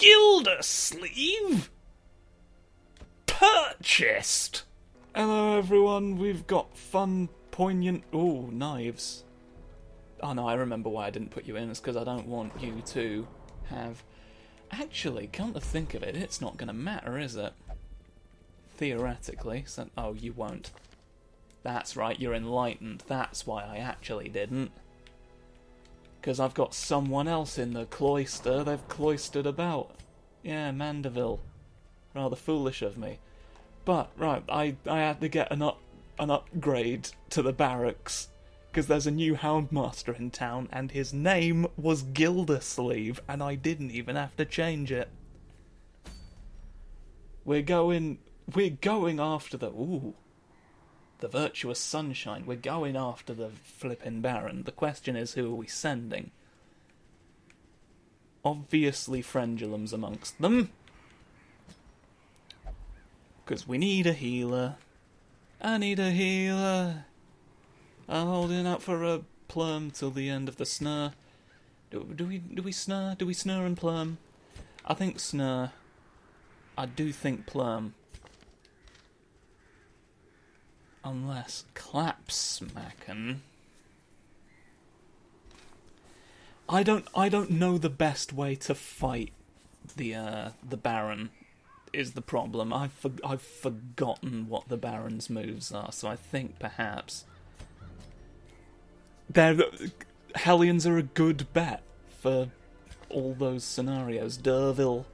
Gildersleeve? Purchased! Hello everyone, we've got fun, poignant... Ooh, knives. Oh no, I remember why I didn't put you in. It's because I don't want you to have... Actually, come to think of it, it's not going to matter, is it? Theoretically. So... Oh, you won't. That's right, you're enlightened. That's why I actually didn't. Because I've got someone else in the cloister. They've cloistered about. Yeah, Mandeville. Rather foolish of me. But, right, I had to get an upgrade to the barracks. Because there's a new Houndmaster in town, and his name was Gildersleeve, and I didn't even have to change it. We're going after the virtuous sunshine. We're going after the flippin' Baron. The question is, who are we sending? Obviously, Frendulum's amongst them. Because we need a healer. I need a healer. I'm holding out for a plum till the end of the snur. Do we snur? Do we snur and plum? I think snur. I do think plum. Unless clapsmacken. I don't know the best way to fight the Baron. Is the problem. I've forgotten what the Baron's moves are, so I think perhaps Hellions are a good bet for all those scenarios. Derville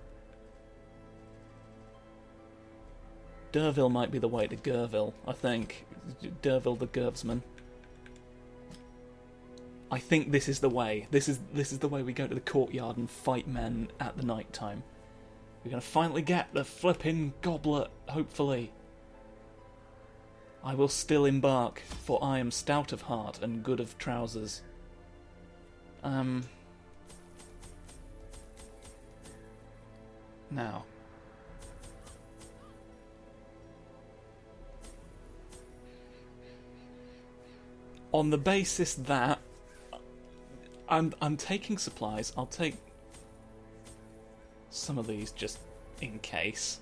might be the way to Gerville, I think. Derville the Gervsman. I think this is the way. This is the way we go to the courtyard and fight men at the night time. We're going to finally get the flipping goblet, hopefully. I will still embark, for I am stout of heart and good of trousers. Now. On the basis that I'm taking supplies, I'll take some of these just in case.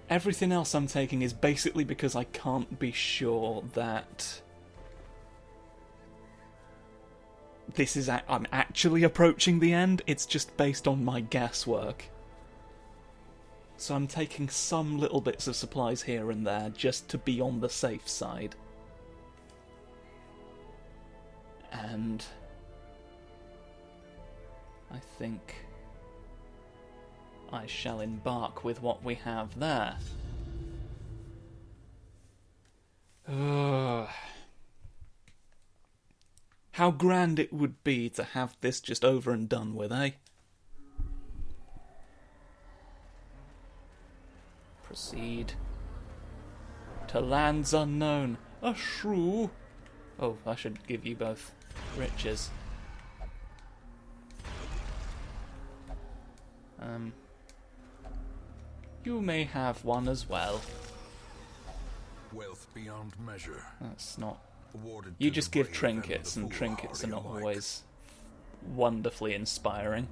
Everything else I'm taking is basically because I can't be sure that I'm actually approaching the end. It's just based on my guesswork. So I'm taking some little bits of supplies here and there just to be on the safe side. And I think I shall embark with what we have there. How grand it would be to have this just over and done with, eh? Proceed to lands unknown. A shrew. Oh, I should give you both riches. You may have one as well. Wealth beyond measure. That's not... You just give trinkets, and trinkets are not always wonderfully inspiring.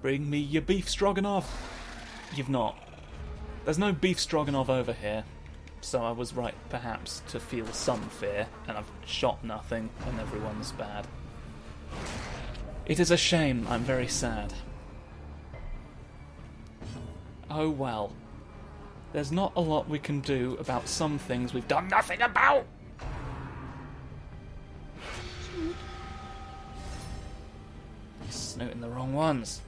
Bring me your beef stroganoff! You've not. There's no beef stroganoff over here, so I was right, perhaps, to feel some fear, and I've shot nothing, and everyone's bad. It is a shame. I'm very sad. Oh well. There's not a lot we can do about some things we've done nothing about! Snooting the wrong ones.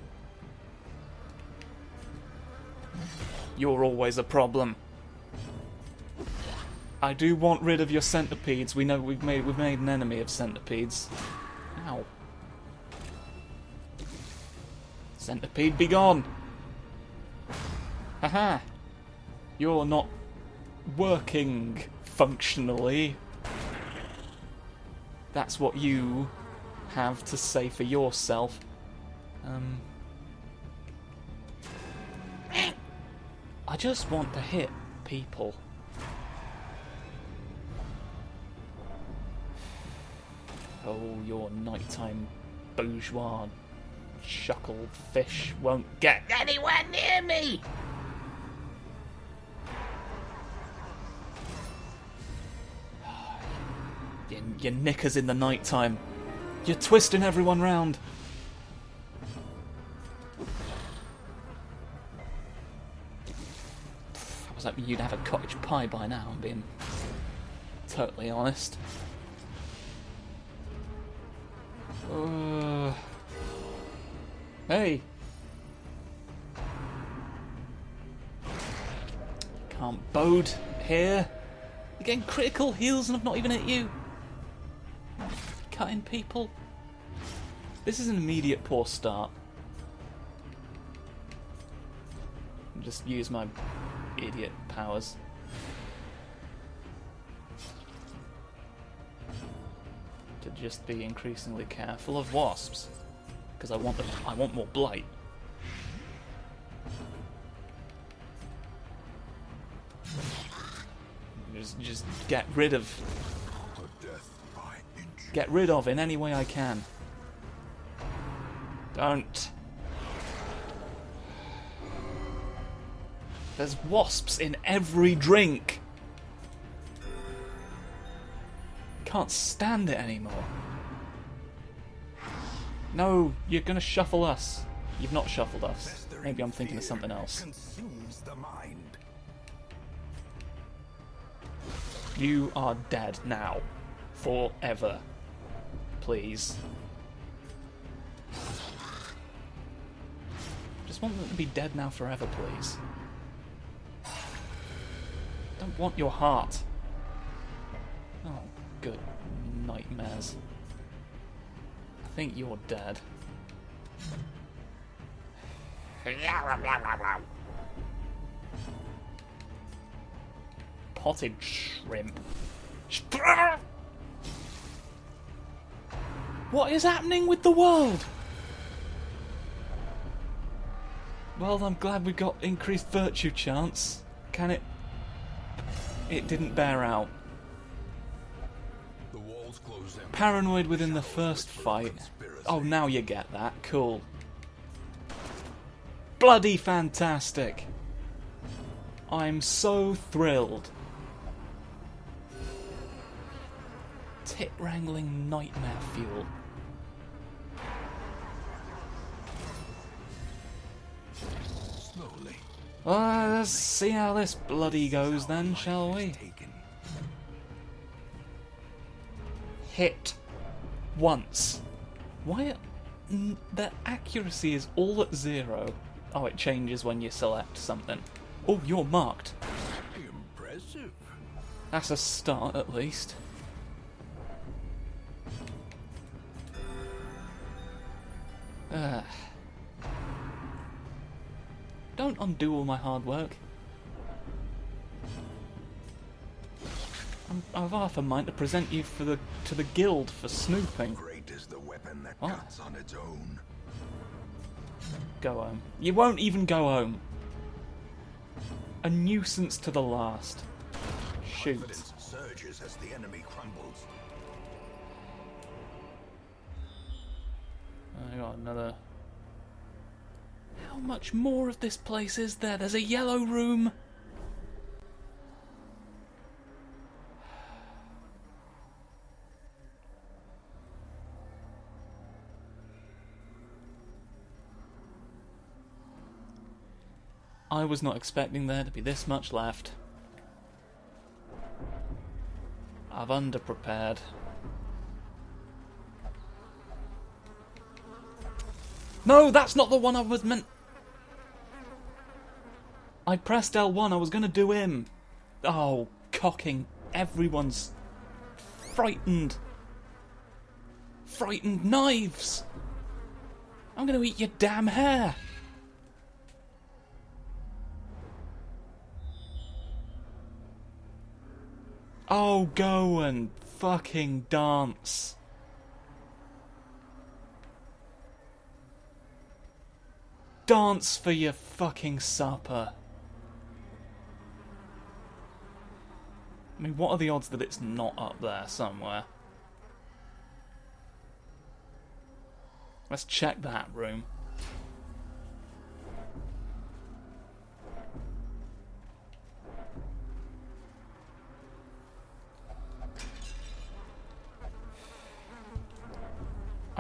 You're always a problem. I do want rid of your centipedes. We know we've made an enemy of centipedes. Ow. Centipede, be gone! Haha! You're not working functionally. That's what you have to say for yourself. I just want to hit people. Oh, your nighttime bourgeois chuckle fish won't get anywhere near me! Your knickers in the night time. You're twisting everyone round. I was hoping you'd have a cottage pie by now, I'm being totally honest. Hey! Can't bode here. You're getting critical heals and I've not even hit you. Cutting people. This is an immediate poor start. Just use my idiot powers. To just be increasingly careful of wasps. Because I want more blight. Just get rid of in any way I can. Don't. There's wasps in every drink. Can't stand it anymore. No, you're gonna shuffle us. You've not shuffled us. Maybe I'm thinking of something else. You are dead now. Forever. Please. Just want them to be dead now forever, please. Don't want your heart. Oh, good nightmares. I think you're dead. Potted shrimp. What is happening with the world? Well, I'm glad we got increased virtue chance. Can it... It didn't bear out. The walls close in. Paranoid within the first fight. Oh, now you get that. Cool. Bloody fantastic. I'm so thrilled. Tit-wrangling nightmare fuel. Slowly. Let's see how this bloody goes then, shall we? Hit. Once. Why... The accuracy is all at 0. Oh, it changes when you select something. Oh, you're marked. Impressive. That's a start, at least. Don't undo all my hard work. I've half a mind to present you to the guild for snooping. Great is the weapon that What? cuts on its own. Go home. You won't even go home. A nuisance to the last. Shoot. Confidence surges as the enemy crumbles. I got another... How much more of this place is there? There's a yellow room. I was not expecting there to be this much left. I've underprepared. No, that's not the one I was meant... I pressed L1, I was going to do him. Oh, cocking. Everyone's frightened. Frightened knives. I'm going to eat your damn hair. Oh, go and fucking dance. Dance for your fucking supper. I mean, what are the odds that it's not up there somewhere? Let's check that room.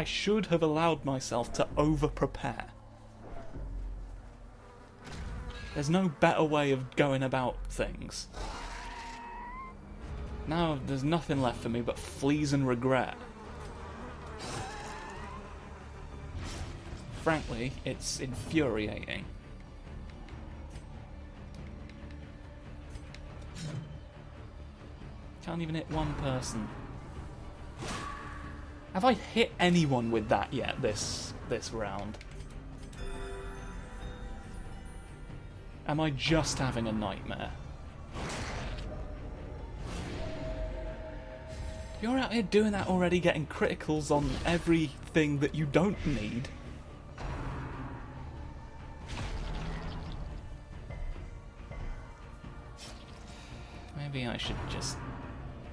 I should have allowed myself to over-prepare. There's no better way of going about things. Now there's nothing left for me but fleas and regret. Frankly, it's infuriating. Can't even hit one person. Have I hit anyone with that yet this round? Am I just having a nightmare? You're out here doing that already, getting criticals on everything that you don't need. Maybe I should just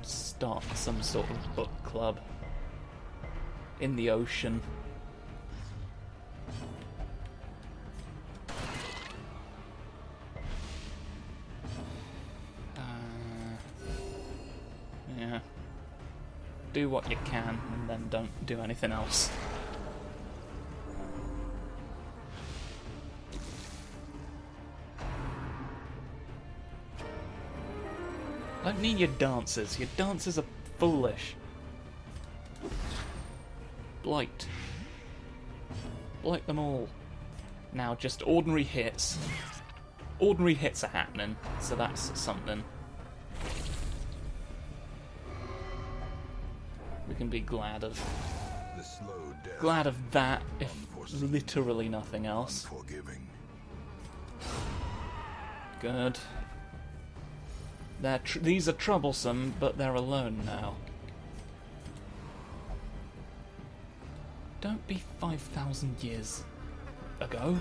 start some sort of book club in the ocean. Yeah. Do what you can and then don't do anything else. I don't need your dancers. Your dancers are foolish. Blight. Blight them all. Now, just ordinary hits. Ordinary hits are happening, so that's something. We can be glad of. Glad of that, if literally nothing else. Good. These are troublesome, but they're alone now. Don't be 5,000 years ago.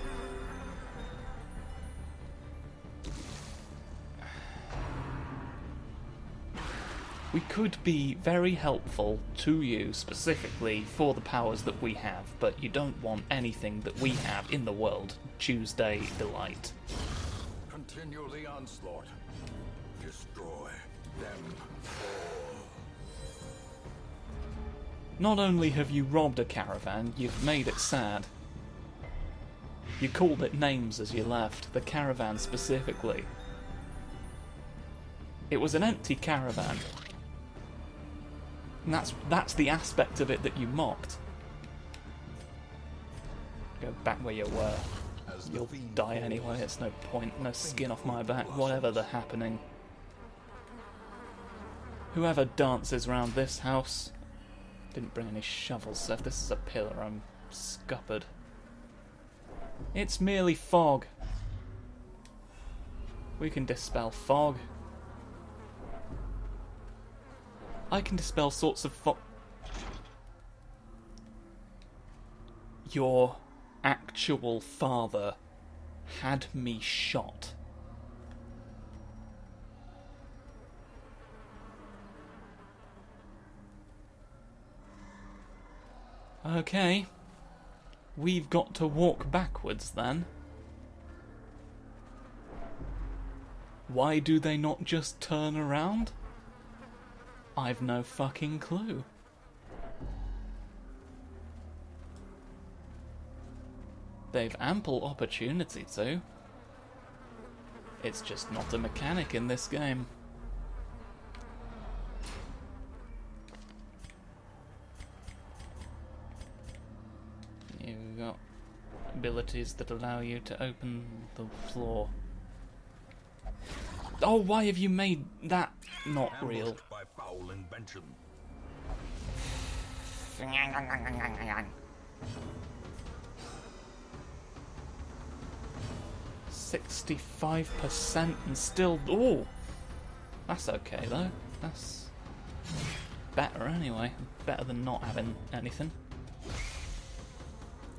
We could be very helpful to you specifically for the powers that we have, but you don't want anything that we have in the world. Tuesday Delight. Continue the onslaught. Destroy them all. Not only have you robbed a caravan, you've made it sad. You called it names as you left, the caravan specifically. It was an empty caravan. And that's the aspect of it that you mocked. Go back where you were. You'll die anyway, it's no point, no skin off my back, whatever the happening. Whoever dances round this house didn't bring any shovels, so if this is a pillar, I'm scuppered. It's merely fog. We can dispel fog. I can dispel sorts of fog. Your actual father had me shot. Okay. We've got to walk backwards then. Why do they not just turn around? I've no fucking clue. They've ample opportunity to. It's just not a mechanic in this game. You've got abilities that allow you to open the floor. Oh, why have you made that not real? By foul invention. 65% and still... Ooh! That's okay though. That's better anyway. Better than not having anything.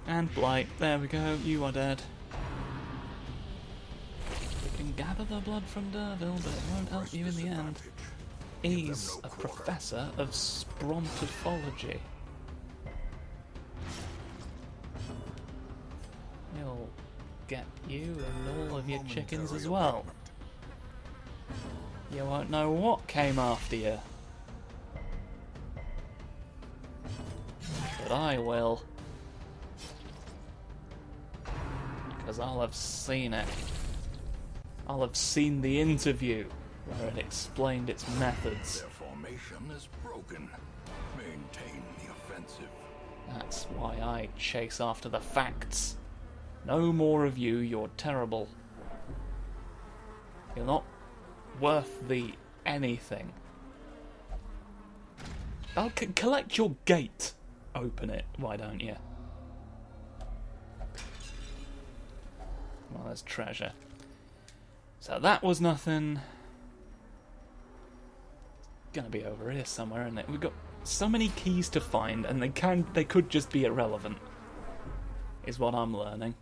And Blight. There we go. You are dead. You can gather the blood from Derville, but it won't help you in the end. He's a professor of splintered. He'll get you and all of your chickens as well. You won't know what came after you. but I will. Because I'll have seen it. I'll have seen the interview where it explained its methods. Their formation is broken. Maintain the offensive. That's why I chase after the facts. No more of you, you're terrible. You're not worth the anything. I'll collect your gate. Open it, why don't you? Well, there's treasure. So that was nothing. It's gonna be over here somewhere, isn't it? We've got so many keys to find, and they could just be irrelevant, is what I'm learning.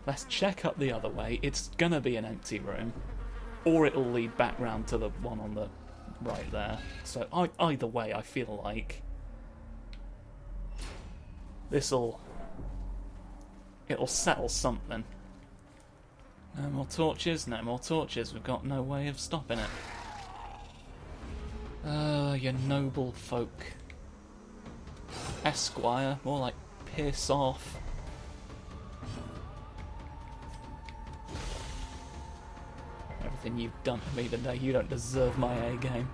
Let's check up the other way. It's gonna be an empty room, or it'll lead back round to the one on the right there. So either way, I feel like it'll settle something. No more torches, no more torches. We've got no way of stopping it. You noble folk. Esquire, more like piss off. Everything you've done to me today, you don't deserve my A-game.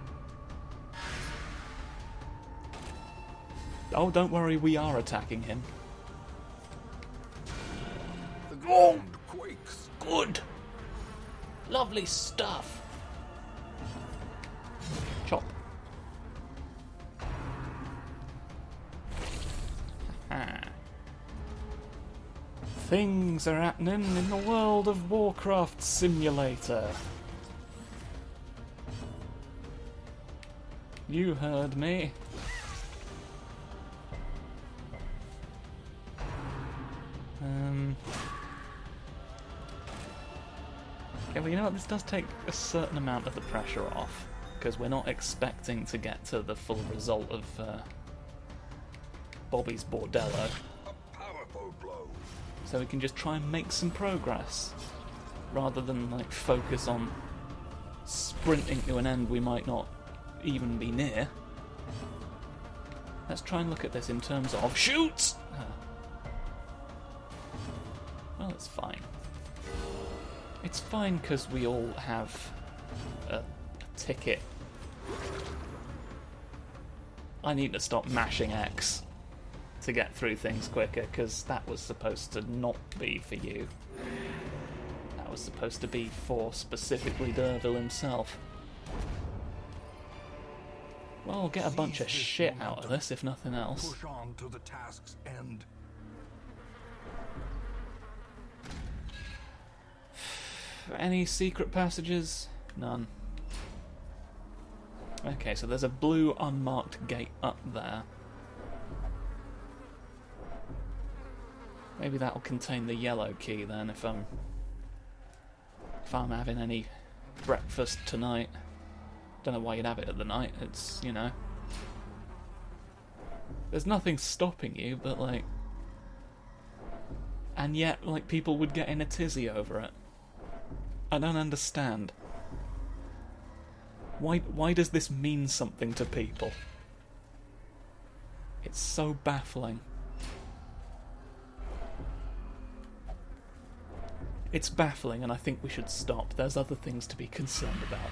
Oh, don't worry, we are attacking him. The ground quakes. Good! Lovely stuff! Chop. Things are happening in the world of Warcraft Simulator. You heard me. Okay, well, you know what? This does take a certain amount of the pressure off, because we're not expecting to get to the full result of Bobby's Bordello. A powerful blow. So we can just try and make some progress, rather than like focus on sprinting to an end we might not even be near. Let's try and look at this in terms of shoot. Well, it's fine. It's fine because we all have a ticket. I need to stop mashing X to get through things quicker, because that was supposed to not be for you. That was supposed to be for specifically Derville himself. Well, we'll get a bunch of shit out of this, if nothing else. Push on to the task's end. Any secret passages? None. Okay, so there's a blue unmarked gate up there. Maybe that'll contain the yellow key then, if I'm having any breakfast tonight. Don't know why you'd have it at the night. It's, you know, there's nothing stopping you, but like, and yet like people would get in a tizzy over it. I don't understand. Why does this mean something to people? It's so baffling. It's baffling, and I think we should stop. There's other things to be concerned about.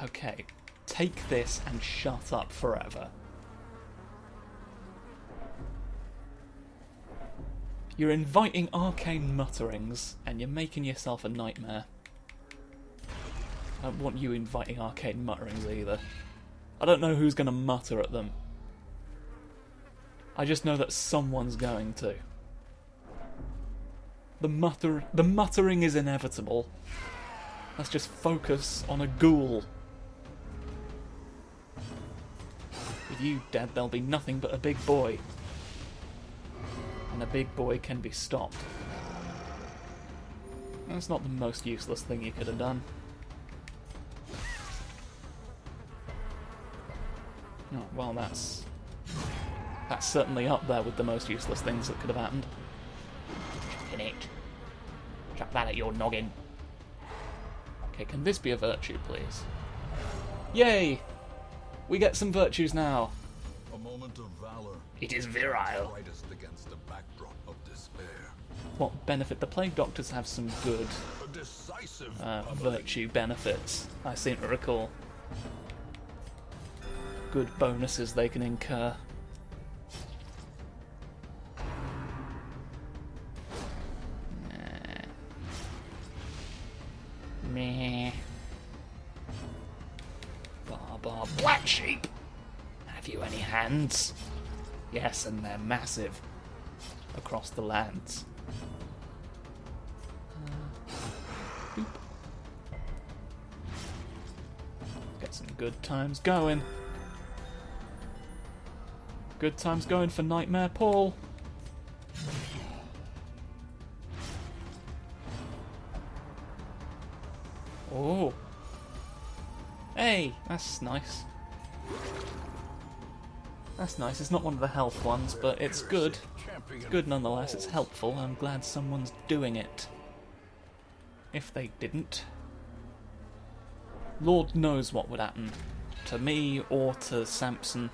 Okay, take this and shut up forever. You're inviting arcane mutterings, and you're making yourself a nightmare. I don't want you inviting arcane mutterings either. I don't know who's going to mutter at them. I just know that someone's going to. The muttering is inevitable. Let's just focus on a ghoul. With you dead, there'll be nothing but a big boy. And a big boy can be stopped. That's not the most useless thing you could have done. Oh, well, that's certainly up there with the most useless things that could have happened. Chucking it. Chuck that at your noggin. Okay, can this be a virtue, please? Yay! We get some virtues now. A moment of valor. It is virile. Brightest against the backdrop of despair. What benefit? The plague doctors have some good A decisive virtue benefits, I seem to recall. Good bonuses they can incur. Meh. Barbar black sheep! Have you any hands? Yes, and they're massive. Across the lands. Boop. Get some good times going. Good times going for Nightmare Paul. Oh. Hey, that's nice. That's nice. It's not one of the health ones, but it's good. It's good nonetheless. It's helpful. I'm glad someone's doing it. If they didn't, Lord knows what would happen to me or to Samson.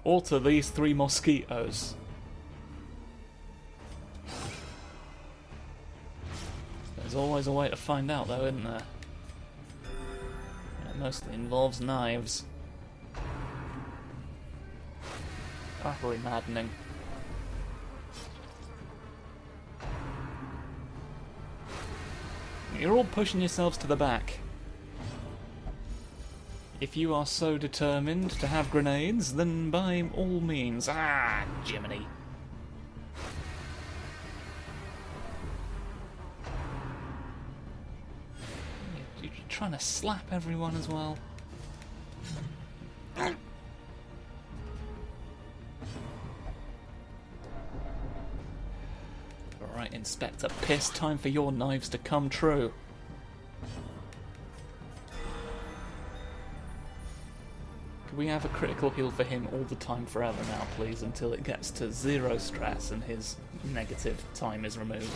Or to these 3 mosquitoes. There's always a way to find out though, isn't there? It mostly involves knives. Utterly maddening. You're all pushing yourselves to the back. If you are so determined to have grenades, then by all means. Ah, Jiminy. You're trying to slap everyone as well. Alright, Inspector Piss, time for your knives to come true. Can we have a critical heal for him all the time forever now, please, until it gets to 0 stress and his negative time is removed?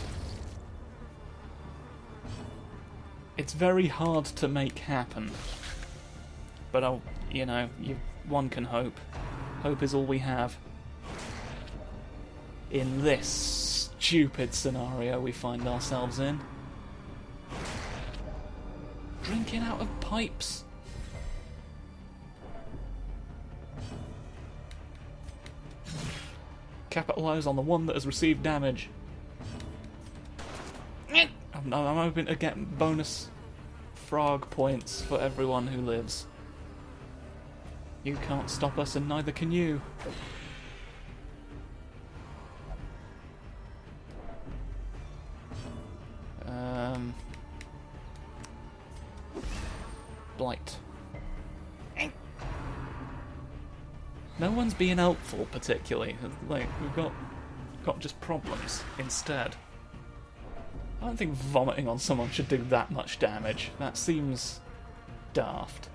It's very hard to make happen. But, you know, one can hope. Hope is all we have. In this stupid scenario we find ourselves in. Drinking out of pipes. Capitalise on the one that has received damage. I'm hoping to get bonus frog points for everyone who lives. You can't stop us and neither can you. Blight. No one's being helpful particularly. Like, we've got just problems instead. I don't think vomiting on someone should do that much damage. That seems daft.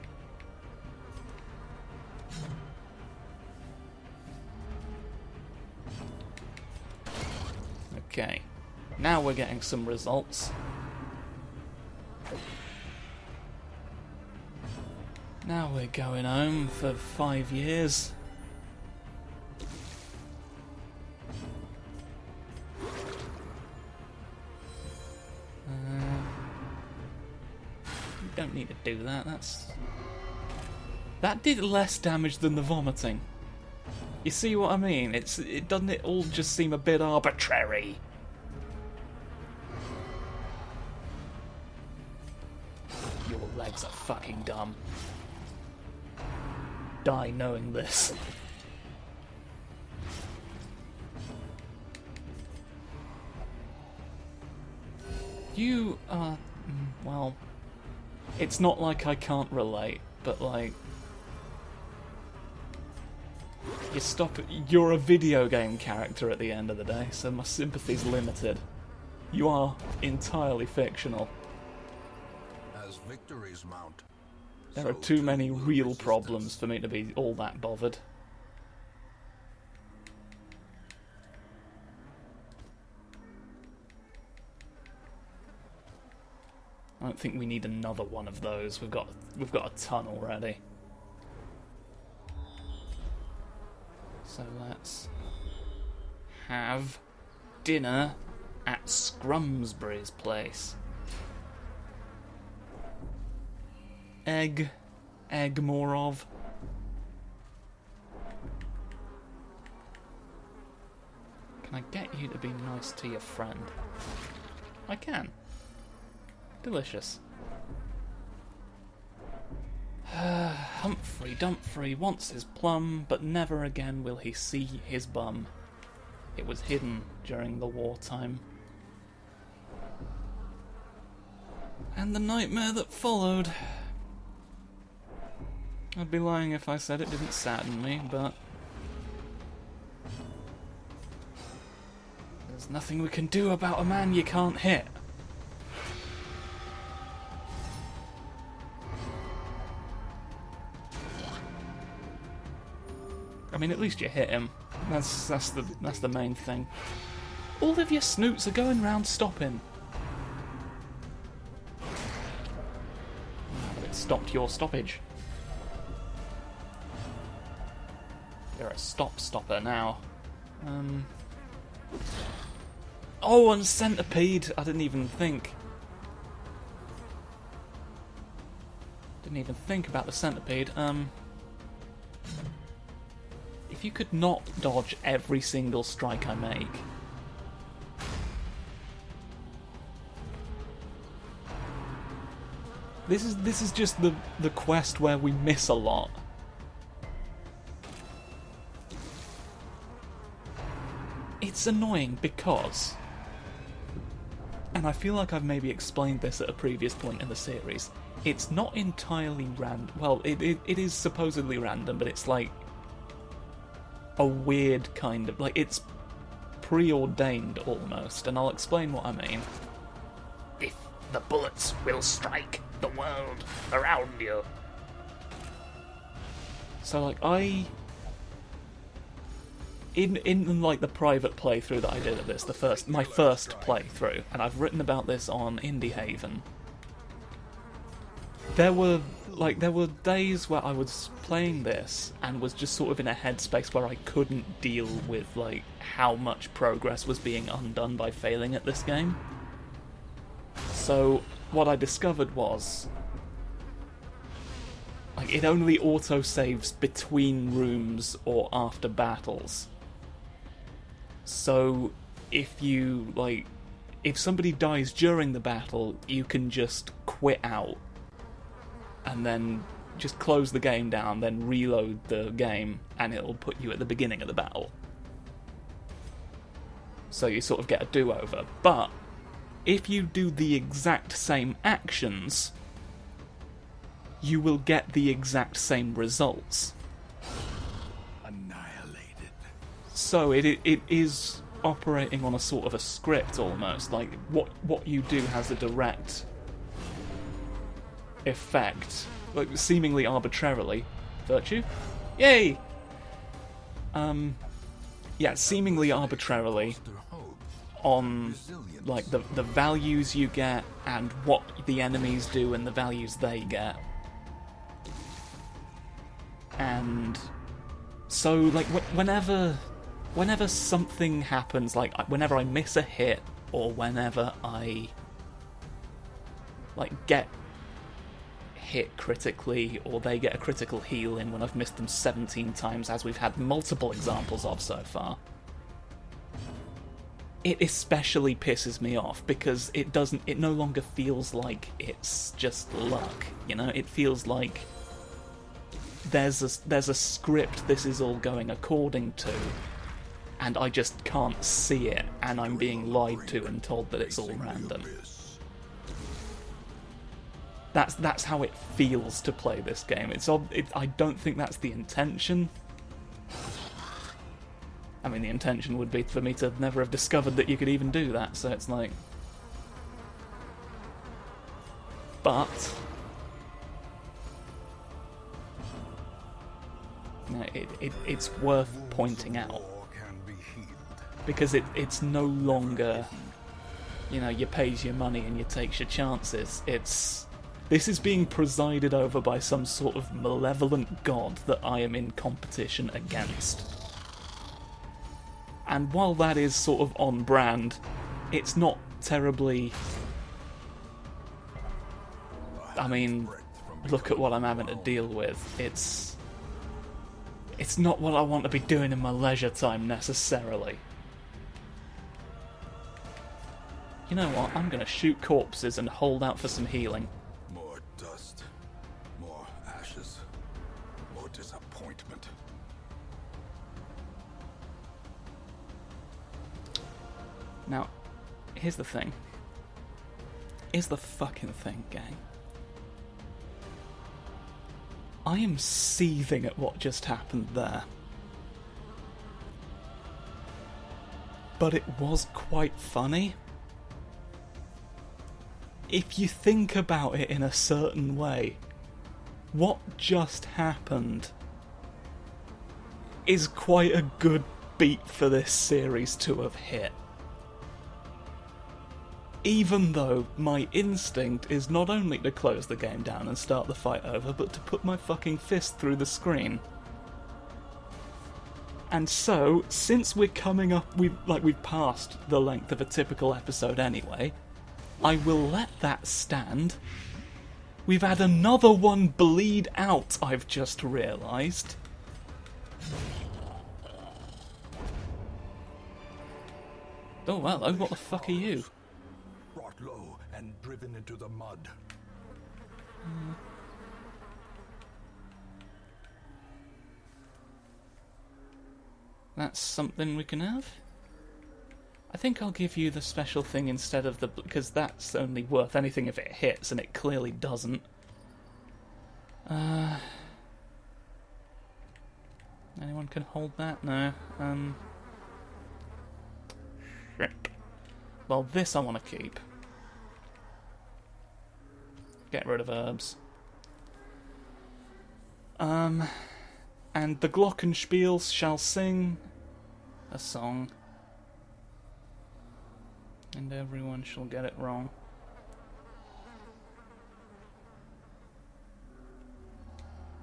Okay. Now we're getting some results. Now we're going home for 5 years. You don't need to do that. That did less damage than the vomiting. You see what I mean? It doesn't it all just seem a bit arbitrary? Your legs are fucking dumb. Die knowing this. You are... well... It's not like I can't relate, but like... You're a video game character at the end of the day, so my sympathy's limited. You are entirely fictional. As victories mount, There are too many real problems for me to be all that bothered. I don't think we need another one of those. We've got a ton already. So let's have dinner at Scrumsbury's place. Egg more of. Can I get you to be nice to your friend? I can. Delicious. Humphrey Dumphrey wants his plum, but never again will he see his bum. It was hidden during the wartime. And the nightmare that followed. I'd be lying if I said it didn't sadden me, but there's nothing we can do about a man you can't hit. I mean, at least you hit him. That's the main thing. All of your snoots are going round stopping. It stopped your stoppage. You're a stopper now. Oh, and centipede! I didn't even think. Didn't even think about the centipede. If you could not dodge every single strike I make. This is just the quest where we miss a lot. It's annoying because, and I feel like I've maybe explained this at a previous point in the series, it's not entirely random. Well, it is supposedly random, but it's like a weird kind of, like, it's preordained almost, and I'll explain what I mean. If the bullets will strike the world around you. So, like, in like the private playthrough that I did of this, my first playthrough, and I've written about this on Indie Haven. There were days where I was playing this and was just sort of in a headspace where I couldn't deal with like how much progress was being undone by failing at this game. So what I discovered was, like, it only auto-saves between rooms or after battles. So if somebody dies during the battle, you can just quit out and then just close the game down, then reload the game, and it'll put you at the beginning of the battle. So you sort of get a do-over. But if you do the exact same actions, you will get the exact same results. Annihilated. So it is operating on a sort of a script almost. Like, what you do has a direct effect, like seemingly arbitrarily. Virtue? Yay! Yeah, seemingly arbitrarily on like the values you get and what the enemies do and the values they get. And so, like, whenever something happens, like whenever I miss a hit or whenever I like get hit critically, or they get a critical heal in when I've missed them 17 times, as we've had multiple examples of so far, it especially pisses me off because it no longer feels like it's just luck, you know? It feels like there's a script this is all going according to, and I just can't see it, and I'm being lied to and told that it's all random. That's how it feels to play this game. I don't think that's the intention. I mean, the intention would be for me to never have discovered that you could even do that, so it's like... But... no, it's worth pointing out. Because it's no longer you know, you pays your money and you takes your chances. This is being presided over by some sort of malevolent god that I am in competition against. And while that is sort of on brand, it's not terribly... I mean, look at what I'm having to deal with. It's not what I want to be doing in my leisure time, necessarily. You know what? I'm going to shoot corpses and hold out for some healing. More dust, more ashes, more disappointment. Now, here's the thing. Here's the fucking thing, gang. I am seething at what just happened there. But it was quite funny. If you think about it in a certain way, what just happened is quite a good beat for this series to have hit. Even though my instinct is not only to close the game down and start the fight over, but to put my fucking fist through the screen. And so, since we're coming up, we've passed the length of a typical episode anyway, I will let that stand. We've had another one bleed out, I've just realised. Oh, hello, what the fuck are you? Brought low and driven into the mud. That's something we can have? I think I'll give you the special thing instead of the... because that's only worth anything if it hits, and it clearly doesn't. Anyone can hold that? No. Shit. Well, this I want to keep. Get rid of herbs. And the glockenspiels shall sing a song. And everyone shall get it wrong.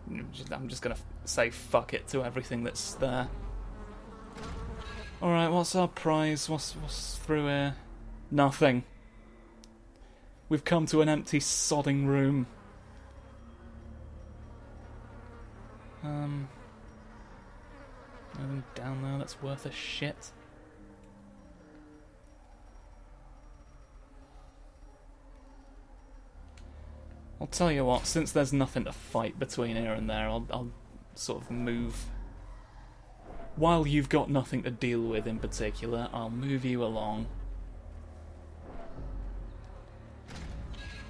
I'm just gonna say fuck it to everything that's there. Alright, what's our prize? What's through here? Nothing. We've come to an empty sodding room. Nothing down there that's worth a shit. I'll tell you what, since there's nothing to fight between here and there, I'll sort of move. While you've got nothing to deal with in particular, I'll move you along.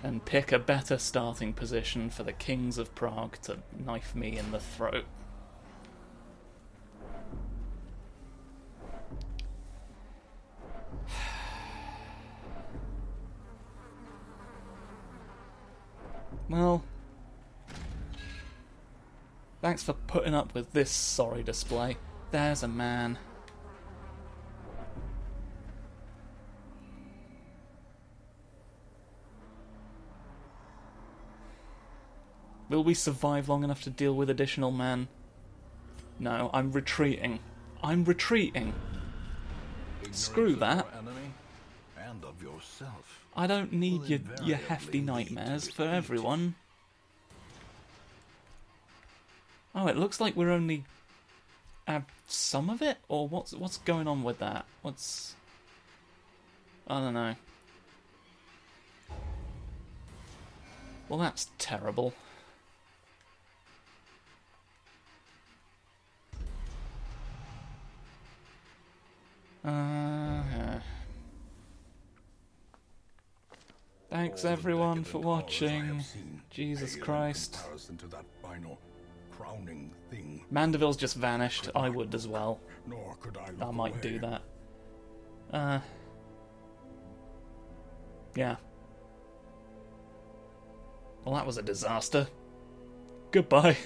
And pick a better starting position for the Kings of Prague to knife me in the throat. Well, thanks for putting up with this sorry display. There's a man. Will we survive long enough to deal with additional men? No, I'm retreating. I'm retreating. Screw that. And of yourself. I don't need your hefty nightmares for everyone. Oh, it looks like we're only have some of it, or what's going on with that? I don't know. Well, that's terrible. Thanks everyone for watching. Jesus Christ. Mandeville's just vanished. I would as well. I might do that. Yeah. Well, that was a disaster. Goodbye.